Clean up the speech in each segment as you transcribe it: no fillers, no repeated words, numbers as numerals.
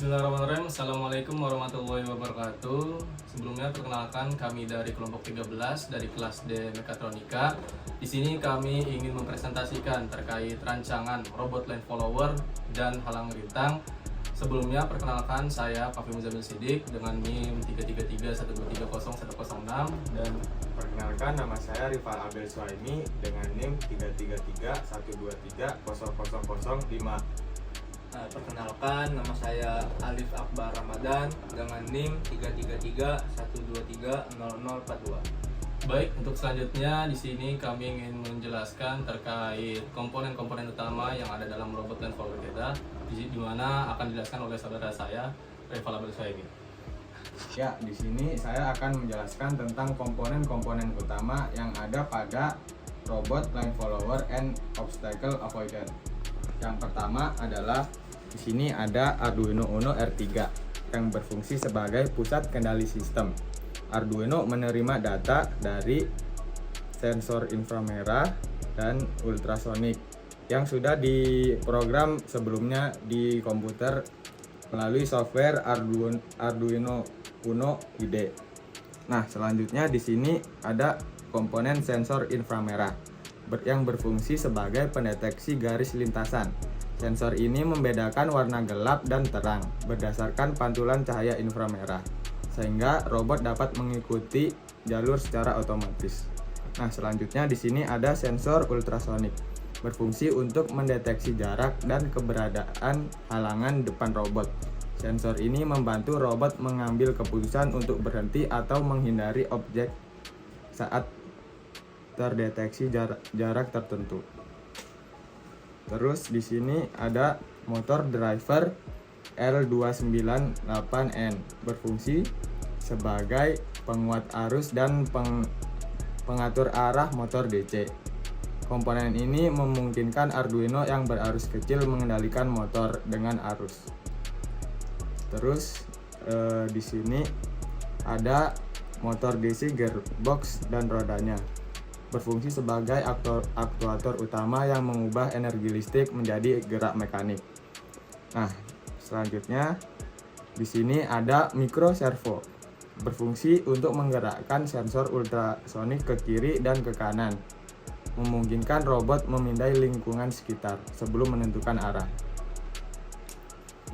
Bismillahirrahmanirrahim. Assalamualaikum warahmatullahi wabarakatuh. Sebelumnya perkenalkan kami dari kelompok 13 dari kelas D Mekatronika. Di sini kami ingin mempresentasikan terkait rancangan robot line follower dan halang rintang. Sebelumnya perkenalkan saya Pafi Muzamil Sidik dengan NIM 33312301006 Dan perkenalkan nama saya Rifal Abel Suhaimi dengan NIM 33312300005. Perkenalkan, nama saya Alif Akbar Ramadan dengan NIM 33312300042. Baik, untuk selanjutnya di sini kami ingin menjelaskan terkait komponen-komponen utama yang ada dalam robot line follower kita, di mana akan dijelaskan oleh saudara saya, Rifal Abel Suhaimi. Ya, di sini saya akan menjelaskan tentang komponen-komponen utama yang ada pada robot line follower and obstacle avoidance. Yang pertama adalah di sini ada Arduino Uno R3 yang berfungsi sebagai pusat kendali sistem. Arduino menerima data dari sensor inframerah dan ultrasonik yang sudah diprogram sebelumnya di komputer melalui software Arduino Uno IDE. Nah, selanjutnya di sini ada komponen sensor inframerah yang berfungsi sebagai pendeteksi garis lintasan. Sensor ini membedakan warna gelap dan terang berdasarkan pantulan cahaya inframerah, sehingga robot dapat mengikuti jalur secara otomatis. Nah, selanjutnya di sini ada sensor ultrasonik, berfungsi untuk mendeteksi jarak dan keberadaan halangan depan robot. Sensor ini membantu robot mengambil keputusan untuk berhenti atau menghindari objek saat terdeteksi jarak tertentu. Terus di sini ada motor driver L298N berfungsi sebagai penguat arus dan pengatur arah motor DC. Komponen ini memungkinkan Arduino yang berarus kecil mengendalikan motor dengan arus. Terus di sini ada motor DC gearbox dan rodanya, berfungsi sebagai aktuator utama yang mengubah energi listrik menjadi gerak mekanik. Nah, selanjutnya di sini ada micro servo, berfungsi untuk menggerakkan sensor ultrasonik ke kiri dan ke kanan, memungkinkan robot memindai lingkungan sekitar sebelum menentukan arah.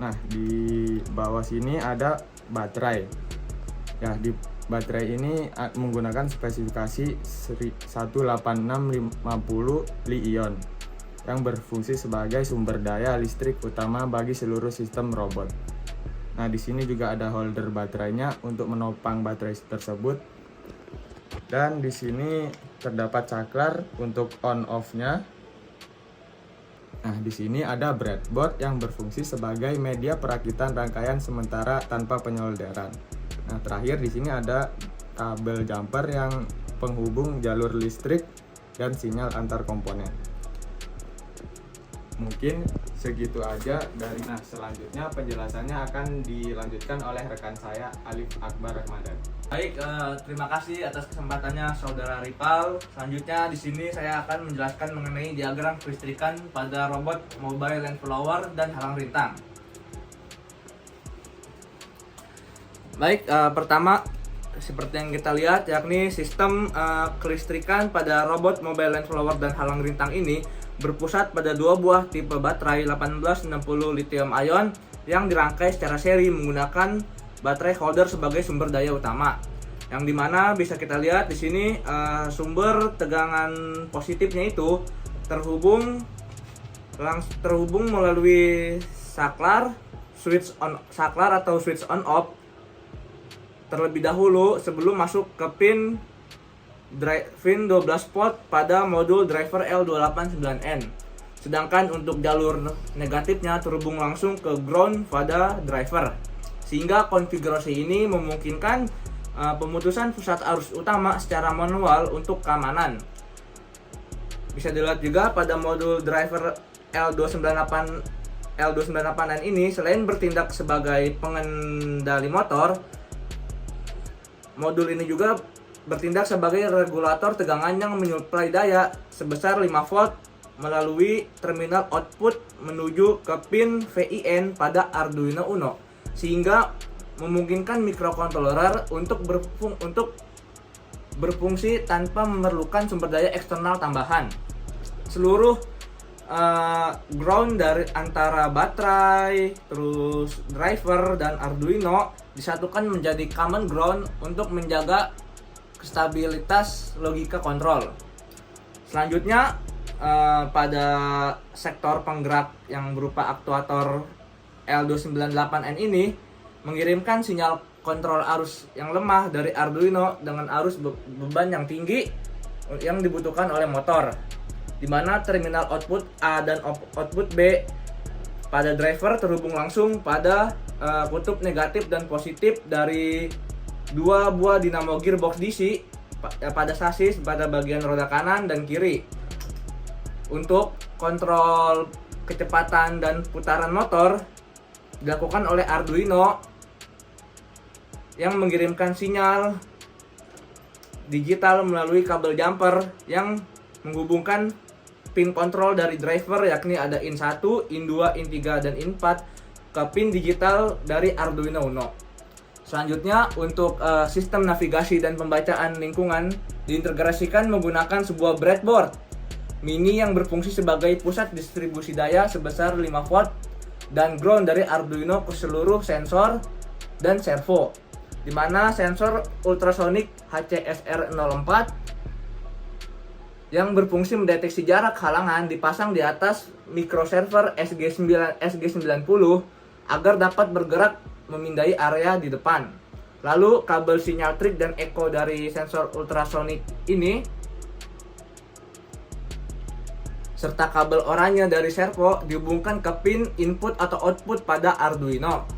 Nah, di bawah sini ada baterai. Ya, di baterai ini menggunakan spesifikasi 18650 Li-ion yang berfungsi sebagai sumber daya listrik utama bagi seluruh sistem robot. Nah, di sini juga ada holder baterainya untuk menopang baterai tersebut. Dan di sini terdapat saklar untuk on-off-nya. Nah, di sini ada breadboard yang berfungsi sebagai media perakitan rangkaian sementara tanpa penyolderan. Nah, terakhir di sini ada kabel jumper yang penghubung jalur listrik dan sinyal antar komponen. Mungkin segitu aja dari. Nah, selanjutnya penjelasannya akan dilanjutkan oleh rekan saya Alif Akbar Ramadan. Baik, terima kasih atas kesempatannya Saudara Ripal. Selanjutnya di sini saya akan menjelaskan mengenai diagram kelistrikan pada robot mobile line follower dan halang rintang. Baik, pertama seperti yang kita lihat, yakni sistem kelistrikan pada robot mobile line follower dan halang rintang ini berpusat pada dua buah tipe baterai 1860 lithium ion yang dirangkai secara seri menggunakan baterai holder sebagai sumber daya utama. Yang dimana bisa kita lihat di sini sumber tegangan positifnya itu terhubung melalui saklar atau switch on off terlebih dahulu sebelum masuk ke pin 12 port pada modul driver L289N. Sedangkan untuk jalur negatifnya terhubung langsung ke ground pada driver. Sehingga konfigurasi ini memungkinkan pemutusan pusat arus utama secara manual untuk keamanan. Bisa dilihat juga pada modul driver L298N ini, selain bertindak sebagai pengendali motor, modul ini juga bertindak sebagai regulator tegangan yang menyuplai daya sebesar 5 volt melalui terminal output menuju ke pin VIN pada Arduino Uno. sehingga memungkinkan microcontroller untuk berfungsi tanpa memerlukan sumber daya eksternal tambahan. Seluruh ground dari antara baterai, terus driver dan Arduino disatukan menjadi common ground untuk menjaga stabilitas logika kontrol. Selanjutnya pada sektor penggerak yang berupa aktuator L298N ini mengirimkan sinyal kontrol arus yang lemah dari Arduino dengan arus beban yang tinggi yang dibutuhkan oleh motor, di mana terminal output A dan output B pada driver terhubung langsung pada kutub negatif dan positif dari dua buah dinamo gearbox DC pada sasis pada bagian roda kanan dan kiri. Untuk kontrol kecepatan dan putaran motor dilakukan oleh Arduino yang mengirimkan sinyal digital melalui kabel jumper yang menghubungkan pin kontrol dari driver, yakni ada IN1, IN2, IN3, dan IN4 ke pin digital dari Arduino Uno. Selanjutnya untuk sistem navigasi dan pembacaan lingkungan diintegrasikan menggunakan sebuah breadboard mini yang berfungsi sebagai pusat distribusi daya sebesar 5 volt dan ground dari Arduino ke seluruh sensor dan servo, di mana sensor ultrasonic HCSR04 yang berfungsi mendeteksi jarak halangan dipasang di atas microserver SG90 agar dapat bergerak memindai area di depan. Lalu kabel sinyal trik dan echo dari sensor ultrasonic ini serta kabel oranye dari servo dihubungkan ke pin input atau output pada Arduino.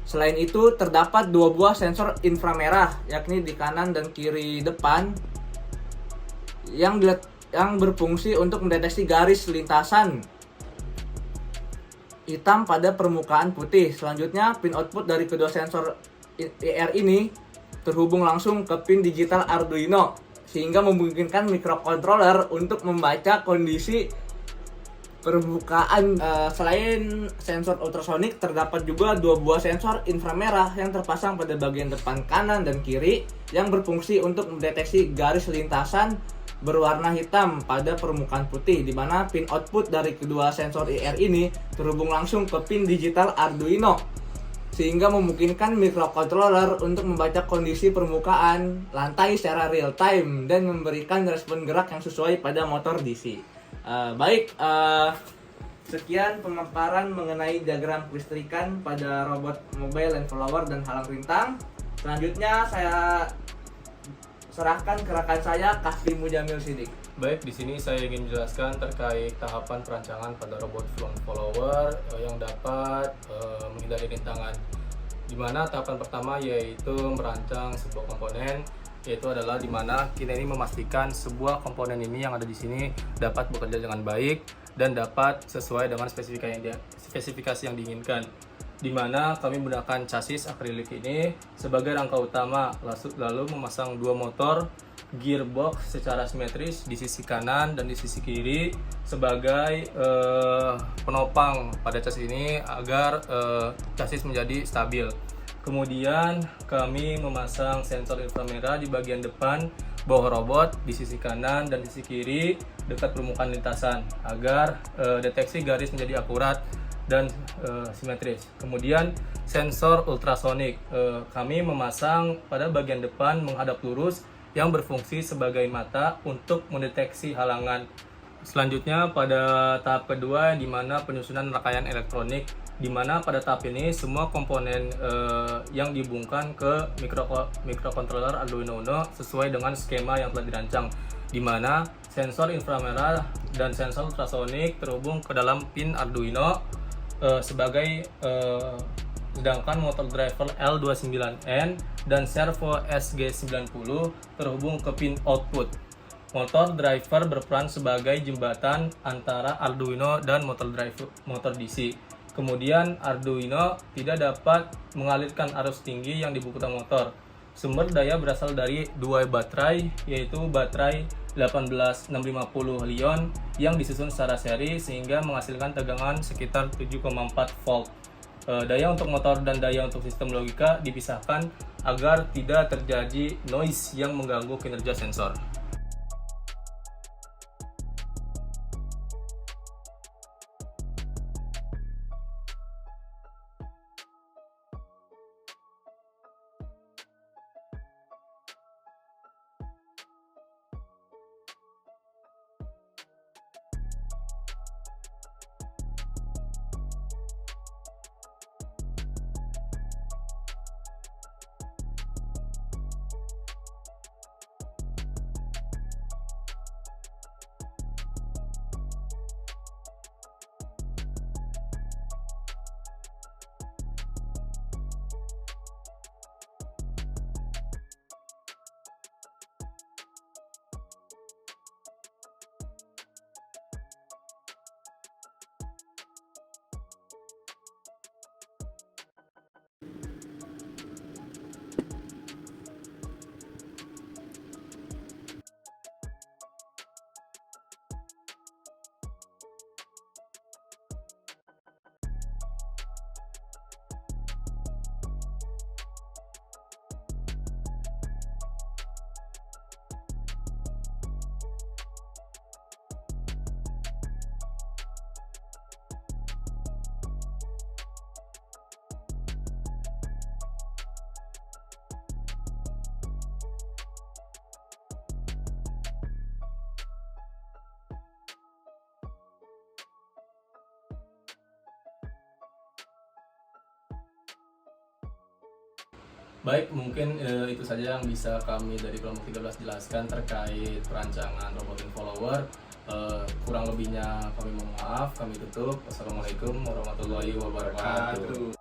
Selain itu, terdapat dua buah sensor inframerah, yakni di kanan dan kiri depan, yang berfungsi untuk mendeteksi garis lintasan hitam pada permukaan putih. Selanjutnya, pin output dari kedua sensor IR ini terhubung langsung ke pin digital Arduino, sehingga memungkinkan microcontroller untuk membaca kondisi permukaan. Selain sensor ultrasonic, terdapat juga dua buah sensor inframerah yang terpasang pada bagian depan kanan dan kiri yang berfungsi untuk mendeteksi garis lintasan berwarna hitam pada permukaan putih, di mana pin output dari kedua sensor IR ini terhubung langsung ke pin digital Arduino, sehingga memungkinkan microcontroller untuk membaca kondisi permukaan lantai secara real time dan memberikan respon gerak yang sesuai pada motor DC. Sekian pemaparan mengenai diagram kelistrikan pada robot mobile land follower dan halang rintang. Selanjutnya saya serahkan ke rekan saya, Kasbi Mujamil Sidik. Baik, di sini saya ingin menjelaskan terkait tahapan perancangan pada robot land follower yang dapat menghindari rintangan. Di mana tahapan pertama yaitu merancang sebuah komponen, yaitu adalah di mana kita ini memastikan sebuah komponen ini yang ada di sini dapat bekerja dengan baik dan dapat sesuai dengan spesifikasi yang diinginkan. Di mana kami menggunakan chassis akrilik ini sebagai rangka utama, lalu memasang dua motor gearbox secara simetris di sisi kanan dan di sisi kiri sebagai penopang pada chassis ini agar chassis menjadi stabil. Kemudian kami memasang sensor inframerah di bagian depan bawah robot di sisi kanan dan di sisi kiri dekat permukaan lintasan agar deteksi garis menjadi akurat dan simetris. Kemudian sensor ultrasonik kami memasang pada bagian depan menghadap lurus yang berfungsi sebagai mata untuk mendeteksi halangan. Selanjutnya pada tahap kedua di mana penyusunan rangkaian elektronik, di mana pada tahap ini semua komponen yang dihubungkan ke microcontroller Arduino Uno sesuai dengan skema yang telah dirancang, di mana sensor inframerah dan sensor ultrasonik terhubung ke dalam pin Arduino sedangkan motor driver L29N dan servo SG90 terhubung ke pin output. Motor driver berperan sebagai jembatan antara Arduino dan motor DC. Kemudian Arduino tidak dapat mengalirkan arus tinggi yang dibutuhkan motor. Sumber daya berasal dari dua baterai, yaitu baterai 18650 Li yang disusun secara seri sehingga menghasilkan tegangan sekitar 7,4 volt. Daya untuk motor dan daya untuk sistem logika dipisahkan agar tidak terjadi noise yang mengganggu kinerja sensor. Baik, mungkin itu saja yang bisa kami dari kelompok 13 jelaskan terkait perancangan robot follower. Kurang lebihnya kami mohon maaf, kami tutup. Wassalamualaikum warahmatullahi wabarakatuh.